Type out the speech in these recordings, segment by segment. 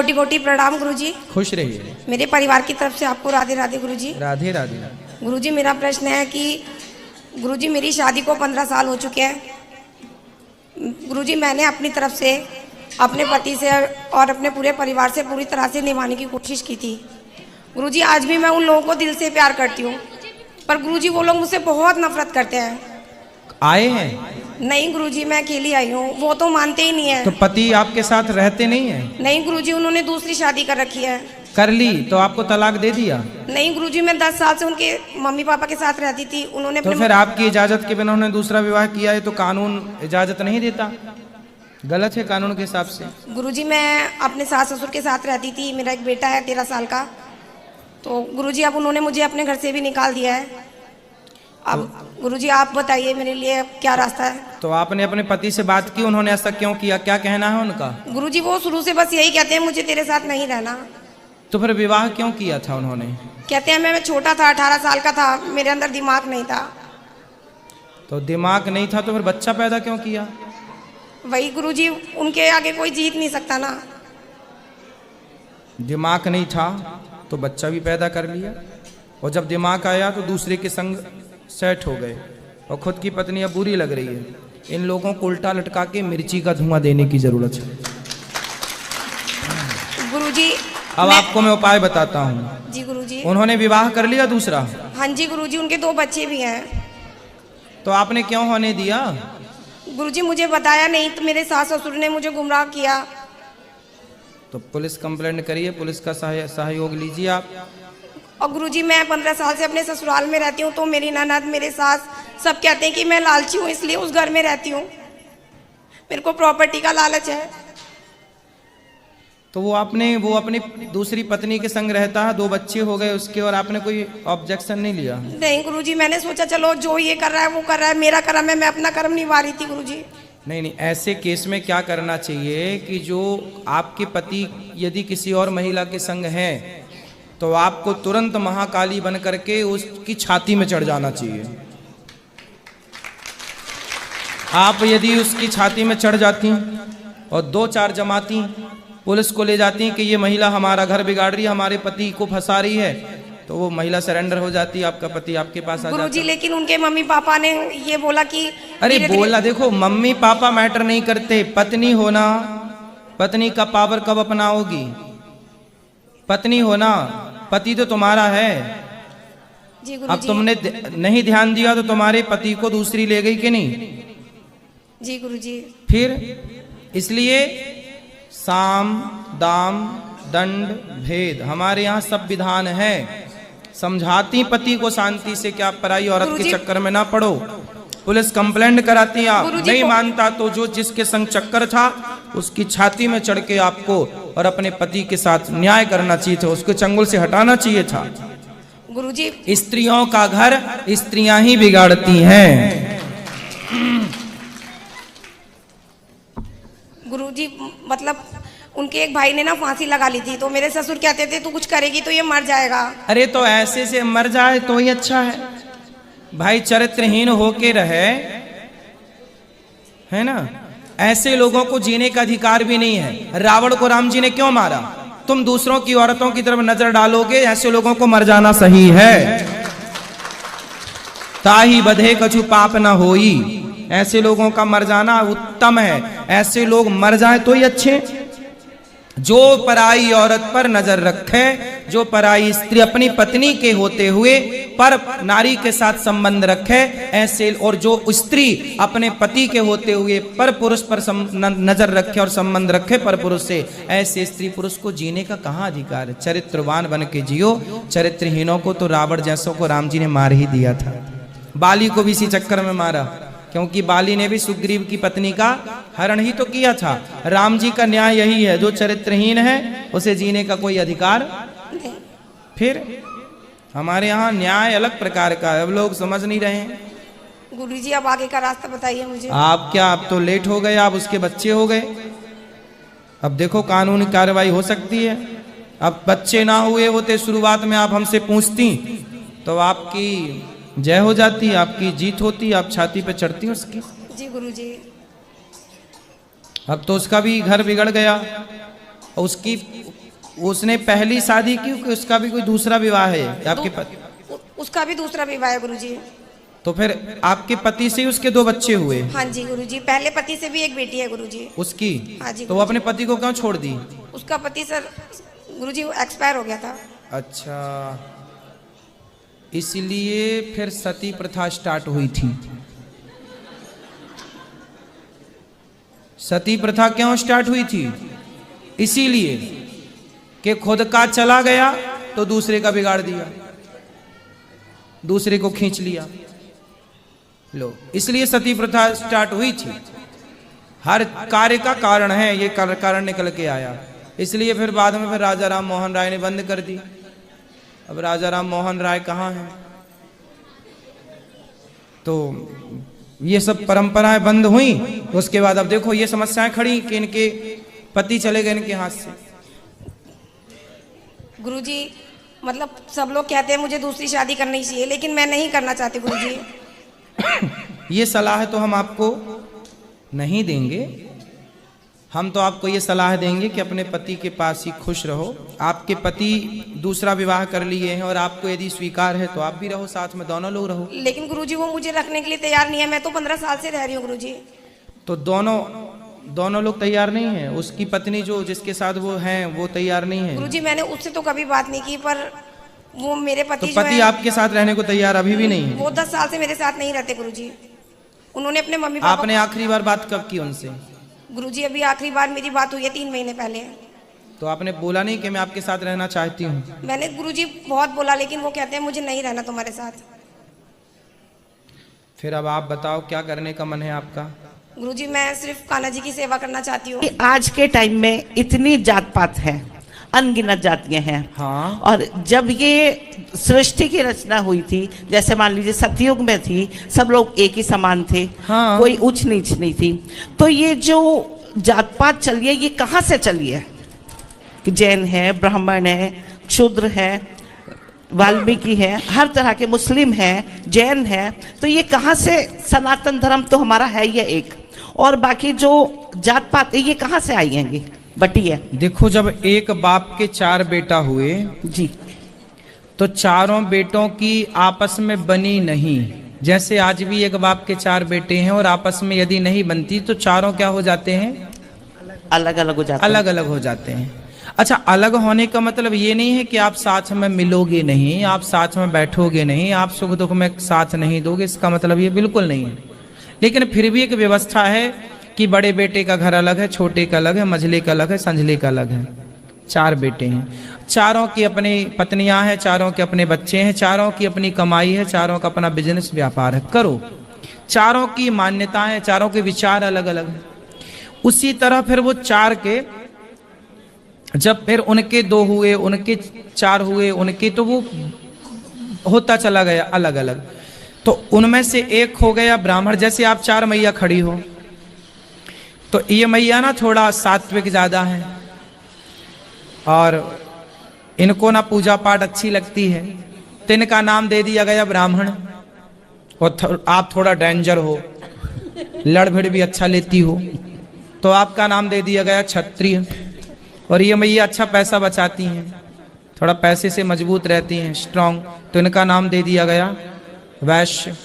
कोटि कोटि प्रणाम गुरुजी। खुश रहिए। मेरे परिवार की तरफ से आपको राधे राधे गुरुजी। राधे राधे। गुरुजी मेरा प्रश्न है कि गुरुजी मेरी शादी को 15 साल हो चुके हैं। गुरुजी मैंने अपनी तरफ से अपने पति से और अपने पूरे परिवार से पूरी तरह से निभाने की कोशिश की थी। गुरुजी आज भी मैं उन लोगों को दिल से प्यार करती हूँ, पर गुरुजी वो लोग मुझसे बहुत नफरत करते हैं। आए हैं? नहीं गुरुजी, मैं अकेली आई हूँ, वो तो मानते ही नहीं है। तो पति आपके साथ रहते नहीं है? नहीं गुरुजी, उन्होंने दूसरी शादी कर रखी है। कर ली तो आपको तलाक दे दिया? नहीं गुरुजी, मैं 10 साल से उनके मम्मी पापा के साथ रहती थी। उन्होंने तो फिर आपकी इजाजत के बिना उन्होंने दूसरा विवाह किया है तो कानून इजाजत नहीं देता? गलत है कानून के हिसाब से। गुरुजी मैं अपने सास ससुर के साथ रहती थी। मेरा एक बेटा है 13 साल का। तो गुरुजी अब उन्होंने मुझे अपने घर से भी निकाल दिया है। अब गुरुजी आप बताइए मेरे लिए क्या रास्ता है। तो आपने अपने पति से बात की? उन्होंने ऐसा क्यों किया? क्या कहना है उनका? गुरुजी वो शुरू से बस यही कहते हैं मुझे तेरे साथ नहीं रहना। तो फिर विवाह क्यों किया था उन्होंने? कहते हैं मैं छोटा था, 18 साल का था, मेरे अंदर दिमाग नहीं था। तो दिमाग नहीं था तो फिर बच्चा पैदा क्यों किया? वही गुरुजी, उनके आगे कोई जीत नहीं सकता ना। दिमाग नहीं था तो बच्चा भी पैदा कर लिया, और जब दिमाग आया तो दूसरे के संग सेट हो गए, और खुद की पत्नी अब बुरी लग रही है। इन लोगों को उल्टा लटका के मिर्ची का धुआं देने की जरूरत है। गुरुजी अब आपको मैं उपाय बताता हूँ। जी गुरुजी। उन्होंने विवाह कर लिया दूसरा? हाँ जी गुरुजी, उनके 2 बच्चे भी हैं। तो आपने क्यों होने दिया? गुरुजी मुझे बताया नहीं, तो मेरे सास ससुर ने मुझे गुमराह किया। तो पुलिस कंप्लेंट करिए, पुलिस का सहयोग लीजिए आप। और गुरुजी मैं 15 साल से अपने ससुराल में रहती हूँ, तो मेरी ननद मेरे सास सब कहते हैं कि मैं लालची हूँ, इसलिए उस घर में रहती हूँ। मेरे को प्रॉपर्टी का लालच है। तो वो अपनी दूसरी पत्नी के संग रहता है, 2 बच्चे हो गए उसके, और आपने कोई ऑब्जेक्शन नहीं लिया? नहीं गुरुजी, मैंने सोचा चलो जो ये कर रहा है वो कर रहा है, मेरा कर्म है, मैं अपना कर्म निभा रही थी गुरुजी। नहीं नहीं, ऐसे केस में क्या करना चाहिए कि जो आपके पति यदि किसी और महिला के संग है तो आपको तुरंत महाकाली बन करके उसकी छाती में चढ़ जाना चाहिए। आप यदि उसकी छाती में चढ़ जाती और 2-4 जमाती पुलिस को ले जाती कि ये महिला हमारा घर बिगाड़ रही है, हमारे पति को फंसा रही है, तो वो महिला सरेंडर हो जाती, आपका पति आपके पास आ जाता। गुरुजी लेकिन उनके मम्मी पापा ने ये बोला कि अरे बोला, देखो मम्मी पापा मैटर नहीं करते, पत्नी होना, पत्नी का पावर कब अपनाओगी? पत्नी होना, पति तो तुम्हारा है। जी गुरुजी। अब तुमने नहीं ध्यान दिया तो तुम्हारे पति को दूसरी ले गई कि नहीं? जी गुरुजी। फिर इसलिए साम दाम दंड भेद हमारे यहाँ सब विधान है। समझाती पति को शांति से, क्या पराई औरत के चक्कर में ना पड़ो। पुलिस कंप्लेंट कराती, आप नहीं मानता तो जो जिसके संग चक्कर था उसकी छाती में चढ़ के आपको और अपने पति के साथ न्याय करना चाहिए था, उसको चंगुल से हटाना चाहिए था। गुरुजी स्त्रियों का घर स्त्रियां ही बिगाड़ती हैं। गुरुजी मतलब उनके एक भाई ने ना फांसी लगा ली थी, तो मेरे ससुर कहते थे तू कुछ करेगी तो ये मर जाएगा। अरे तो ऐसे से मर जाए तो ही अच्छा है भाई, चरित्रहीन होके रहे, है ना। ऐसे लोगों को जीने का अधिकार भी नहीं है। रावण को राम जी ने क्यों मारा? तुम दूसरों की औरतों की तरफ नजर डालोगे, ऐसे लोगों को मर जाना सही है। ताही बधे कछु पाप न होई, ऐसे लोगों का मर जाना उत्तम है। ऐसे लोग मर जाए तो ही अच्छे। जो पराई औरत पर नजर रखे, जो पराई स्त्री अपनी पत्नी के होते हुए पर नारी के साथ संबंध रखे ऐसे, और जो स्त्री अपने पति के होते हुए पर पुरुष पर नजर रखे और संबंध रखे पर पुरुष से, ऐसे स्त्री पुरुष को जीने का कहाँ अधिकार है? चरित्रवान बन के जियो। चरित्रहीनों को तो रावण जैसों को राम जी ने मार ही दिया था। बाली को भी इसी चक्कर में मारा, क्योंकि बाली ने भी सुग्रीव की पत्नी का हरण ही तो किया था। राम जी का न्याय यही है, जो चरित्रहीन है उसे जीने का कोई अधिकार नहीं। फिर हमारे यहाँ न्याय अलग प्रकार का है, अब लोग समझ नहीं रहे हैं। गुरुजी अब आगे का रास्ता बताइए मुझे। आप क्या, आप तो लेट हो गए, आप उसके बच्चे हो गए। अब देखो कानूनी कार्रवाई हो सकती है। अब बच्चे ना हुए होते शुरुआत में, आप हमसे पूछती तो आपकी जय हो जाती, आपकी जीत होती, आप छाती पे चढ़ती उसकी। जी गुरुजी। अब तो उसका भी घर बिगड़ गया। और उसने पहली शादी की कि उसका भी कोई दूसरा विवाह है आपके पति? उसका भी दूसरा विवाह है गुरुजी। तो फिर आपके पति से ही उसके 2 बच्चे हुए? हाँ जी गुरुजी, पहले पति से भी एक बेटी है गुरुजी उसकी? हाँ जी। तो वो अपने पति को क्यों छोड़ दी? उसका पति सर गुरुजी एक्सपायर हो गया था। अच्छा, इसलिए फिर सती प्रथा स्टार्ट हुई थी। सती प्रथा क्यों स्टार्ट हुई थी? इसीलिए कि खुद का चला गया तो दूसरे का बिगाड़ दिया, दूसरे को खींच लिया। लो, इसलिए सती प्रथा स्टार्ट हुई थी। हर कार्य का कारण है, ये कारण निकल के आया। इसलिए फिर बाद में फिर राजा राम मोहन राय ने बंद कर दी। अब राजा राम मोहन राय कहाँ हैं? तो ये सब परंपराएं बंद हुई। तो उसके बाद अब देखो ये समस्याएं खड़ी कि इनके पति चले गए इनके हाथ से। गुरुजी मतलब सब लोग कहते हैं मुझे दूसरी शादी करनी चाहिए, लेकिन मैं नहीं करना चाहती गुरुजी। ये सलाह तो हम आपको नहीं देंगे। हम तो आपको ये सलाह देंगे कि अपने पति के पास ही खुश रहो। आपके पति दूसरा विवाह कर लिए हैं और आपको यदि स्वीकार है तो आप भी रहो साथ में, दोनों लोग रहो। लेकिन गुरुजी वो मुझे रखने के लिए तैयार नहीं है। मैं तो 15 साल से रह रही हूँ गुरुजी। तो दोनों लोग तैयार नहीं हैं? उसकी पत्नी जो जिसके साथ वो हैं वो तैयार नहीं है? गुरुजी मैंने उससे तो कभी बात नहीं की, पर वो मेरे पति तो जो पति है, आपके साथ रहने को तैयार अभी भी नहीं है? वो 10 साल से मेरे साथ नहीं रहते गुरुजी। उन्होंने अपने मम्मी पापा। आपने आखिरी बार बात कब की उनसे? गुरुजी अभी आखिरी बार मेरी बात हुई है 3 महीने पहले। तो आपने बोला नहीं कि मैं आपके साथ रहना चाहती हूँ? मैंने गुरुजी बहुत बोला, लेकिन वो कहते हैं मुझे नहीं रहना तुम्हारे साथ। फिर अब आप बताओ क्या करने का मन है आपका? गुरुजी मैं सिर्फ कान्हा जी की सेवा करना चाहती हूँ। आज के टाइम में इतनी जात पात है, अनगिनत जातियां हैं। हाँ। और जब ये सृष्टि की रचना हुई थी, जैसे मान लीजिए सतयुग में थी, सब लोग एक ही समान थे। हाँ। कोई ऊंच नीच नहीं थी। तो ये जो जात पात चली है, ये कहाँ से चली है? जैन है, ब्राह्मण है, शूद्र है, वाल्मीकि है, हर तरह के, मुस्लिम है, जैन है। तो ये कहाँ से? सनातन धर्म तो हमारा है ये एक, और बाकी जो जात पात है ये कहाँ से आई हैं? बटी है। देखो, जब एक बाप के 4 बेटा हुए जी, तो चारों बेटों की आपस में बनी नहीं। जैसे आज भी एक बाप के 4 बेटे हैं और आपस में यदि नहीं बनती तो चारों क्या हो जाते हैं? अलग अलग हो जाते हैं। अलग अलग हो जाते हैं। अच्छा, अलग होने का मतलब ये नहीं है कि आप साथ में मिलोगे नहीं, आप साथ में बैठोगे नहीं, आप सुख दुख में साथ नहीं दोगे, इसका मतलब ये बिल्कुल नहीं है। लेकिन फिर भी एक व्यवस्था है कि बड़े बेटे का घर अलग है, छोटे का अलग है, मझले का अलग है, संझले का अलग है। 4 बेटे हैं, चारों की अपनी पत्नियां हैं, चारों के अपने बच्चे हैं, चारों की अपनी कमाई है, चारों का अपना बिजनेस व्यापार है। करो, चारों की मान्यताएं, चारों के विचार अलग अलग हैं। उसी तरह फिर वो 4 के, जब फिर उनके 2 हुए, उनके 4 हुए, उनके, तो वो होता चला गया अलग अलग। तो उनमें से एक हो गया ब्राह्मण। जैसे आप 4 मैया खड़ी हो, तो ये मैया ना थोड़ा सात्विक ज्यादा है और इनको ना पूजा पाठ अच्छी लगती है, तो इनका नाम दे दिया गया ब्राह्मण। और आप थोड़ा डेंजर हो, लड़ भिड़ भी अच्छा लेती हो, तो आपका नाम दे दिया गया क्षत्रिय। और ये मैया अच्छा पैसा बचाती हैं, थोड़ा पैसे से मजबूत रहती हैं, स्ट्रांग, तो इनका नाम दे दिया गया वैश्य।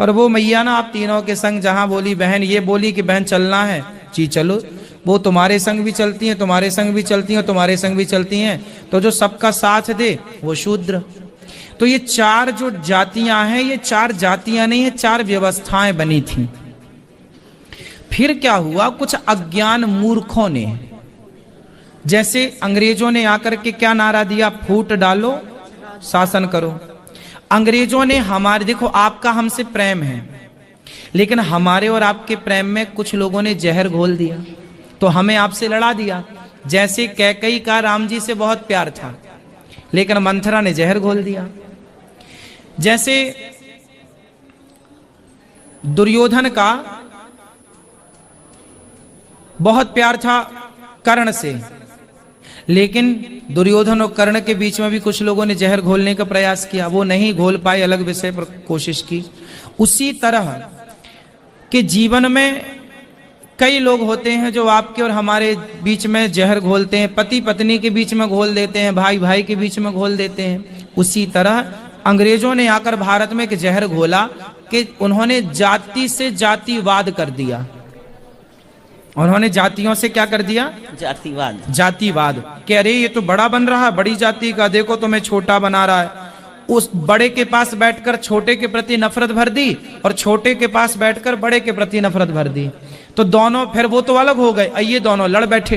और वो मैया ना आप तीनों के संग जहां बोली बहन, ये बोली कि बहन चलना है, जी चलो, वो तुम्हारे संग भी चलती हैं, तुम्हारे संग भी चलती हैं, तुम्हारे संग भी चलती हैं। तो जो सबका साथ दे वो शूद्र। तो ये 4 जो जातियां हैं, ये 4 जातियां नहीं है, 4 व्यवस्थाएं बनी थी। फिर क्या हुआ? कुछ अज्ञान मूर्खों ने, जैसे अंग्रेजों ने आकर के क्या नारा दिया? फूट डालो, शासन करो। अंग्रेजों ने हमारे, देखो आपका हमसे प्रेम है, लेकिन हमारे और आपके प्रेम में कुछ लोगों ने जहर घोल दिया, तो हमें आपसे लड़ा दिया। जैसे कैकई का राम जी से बहुत प्यार था, लेकिन मंथरा ने जहर घोल दिया। जैसे दुर्योधन का बहुत प्यार था कर्ण से, लेकिन दुर्योधन और कर्ण के बीच में भी कुछ लोगों ने जहर घोलने का प्रयास किया, वो नहीं घोल पाए, अलग विषय पर कोशिश की। उसी तरह के जीवन में कई लोग होते हैं जो आपके और हमारे बीच में जहर घोलते हैं, पति पत्नी के बीच में घोल देते हैं, भाई भाई के बीच में घोल देते हैं। उसी तरह अंग्रेजों ने आकर भारत में एक जहर घोला कि उन्होंने जाति से जातिवाद कर दिया। उन्होंने जातियों से क्या कर दिया? जातिवाद। जातिवाद कि अरे ये तो बड़ा बन रहा है, बड़ी जाति का, देखो तुम्हें छोटा बना रहा है। उस बड़े के पास बैठकर छोटे के प्रति नफरत भर दी और छोटे के पास बैठकर बड़े के प्रति नफरत भर दी। तो दोनों फिर वो तो अलग हो गए, ये दोनों लड़ बैठे,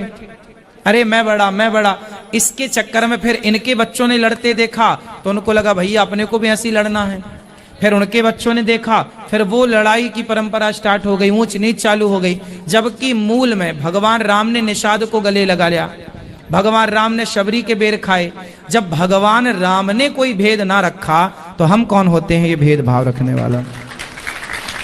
अरे मैं बड़ा मैं बड़ा। इसके चक्कर में फिर इनके बच्चों ने लड़ते देखा तो उनको लगा भैया अपने को भी ऐसे ही लड़ना है। फिर उनके बच्चों ने देखा, फिर वो लड़ाई की परंपरा स्टार्ट हो गई, ऊंच नीच चालू हो गई। जबकि मूल में भगवान राम ने निषाद को गले लगा लिया, भगवान राम ने शबरी के बेर खाए। जब भगवान राम ने कोई भेद ना रखा तो हम कौन होते हैं ये भेदभाव रखने वाला?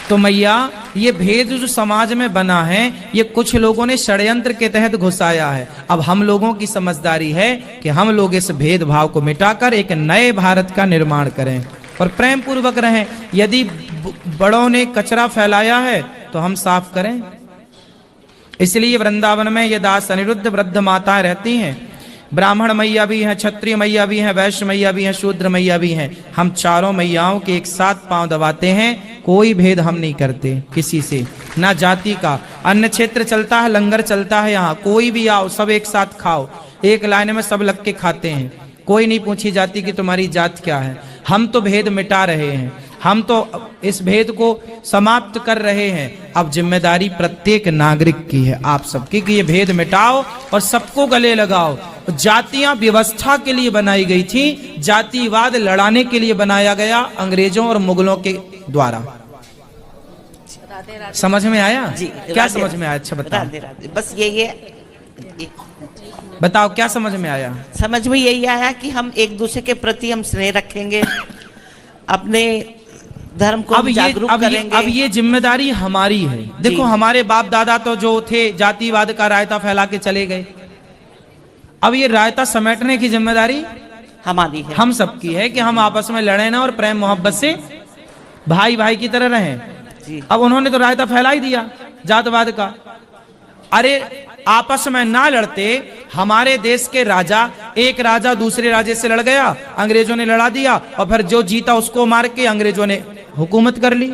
तो मैया ये भेद जो समाज में बना है ये कुछ लोगों ने षड्यंत्र के तहत घुसाया है। अब हम लोगों की समझदारी है कि हम लोग इस भेदभाव को मिटाकर एक नए भारत का निर्माण करें और प्रेम पूर्वक रहें। यदि बड़ों ने कचरा फैलाया है तो हम साफ करें। इसलिए वृंदावन में ये दास अनिरुद्ध वृद्ध माताएं रहती हैं, ब्राह्मण मैया भी हैं, क्षत्रिय मैया भी हैं, वैश्य मैया भी हैं, शूद्र मैया भी हैं। हम चारों मैयाओं के एक साथ पांव दबाते हैं, कोई भेद हम नहीं करते किसी से, ना जाति का। अन्य क्षेत्र चलता है, लंगर चलता है, यहाँ कोई भी आओ सब एक साथ खाओ, एक लाइन में सब लग के खाते हैं, कोई नहीं पूछी जाती कि तुम्हारी जात क्या है। हम तो भेद मिटा रहे हैं, हम तो इस भेद को समाप्त कर रहे हैं। अब जिम्मेदारी प्रत्येक नागरिक की है, आप सबकी, कि ये भेद मिटाओ और सबको गले लगाओ। जातियां व्यवस्था के लिए बनाई गई थी, जातिवाद लड़ाने के लिए बनाया गया अंग्रेजों और मुगलों के द्वारा। समझ में आया जी? क्या समझ में आया? अच्छा बताओ। राधे राधे। बस ये बताओ क्या समझ में आया? समझ में यही आया कि हम एक दूसरे के प्रति हम स्नेह रखेंगे, अपने धर्म को जागरूक करेंगे। अब ये जिम्मेदारी हमारी है। देखो हमारे बाप दादा तो जो थे जातिवाद का रायता फैला के चले गए, अब ये रायता समेटने की जिम्मेदारी हमारी है, हम सबकी है कि हम आपस में लड़े ना और प्रेम मोहब्बत से भाई भाई की तरह रहें। अब उन्होंने तो रायता फैला ही दिया जातवाद का। अरे आपस में ना लड़ते, हमारे देश के राजा, एक राजा दूसरे राजे से लड़ गया, अंग्रेजों ने लड़ा दिया और फिर जो जीता उसको मार के अंग्रेजों ने हुकूमत कर ली।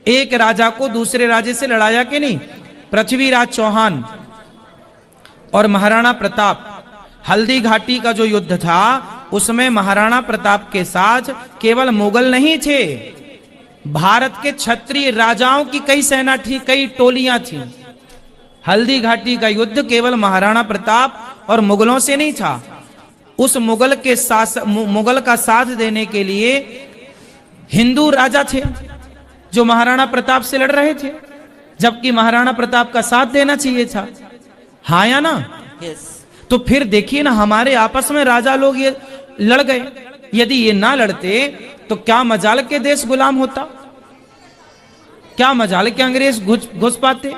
एक राजा को दूसरे राजे से लड़ाया कि नहीं? पृथ्वीराज चौहान और महाराणा प्रताप, हल्दी घाटी का जो युद्ध था उसमें महाराणा प्रताप के साथ केवल मुगल नहीं थे, भारत के क्षत्रिय राजाओं की कई सेना थी, कई टोलियां थी। हल्दी घाटी का युद्ध केवल महाराणा प्रताप और मुगलों से नहीं था। उस मुगल का साथ देने के लिए हिंदू राजा थे जो महाराणा प्रताप से लड़ रहे थे, जबकि महाराणा प्रताप का साथ देना चाहिए था। हाँ या ना? तो फिर देखिए ना, हमारे आपस में राजा लोग ये लड़ गए। यदि ये ना लड़ते तो क्या मजाल के देश गुलाम होता, क्या मजाल के अंग्रेज घुस पाते।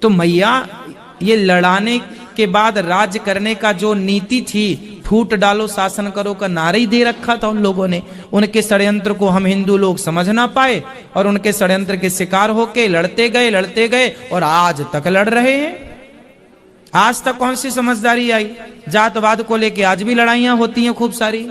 तो मैया ये लड़ाने के बाद राज्य करने का जो नीति थी, फूट डालो शासन करो का नारा ही दे रखा था उन लोगों ने। उनके षड्यंत्र को हम हिंदू लोग समझ ना पाए और उनके षड्यंत्र के शिकार होके लड़ते गए और आज तक लड़ रहे हैं। आज तक कौन सी समझदारी आई? जातवाद को लेके आज भी लड़ाइयां होती हैं खूब सारी।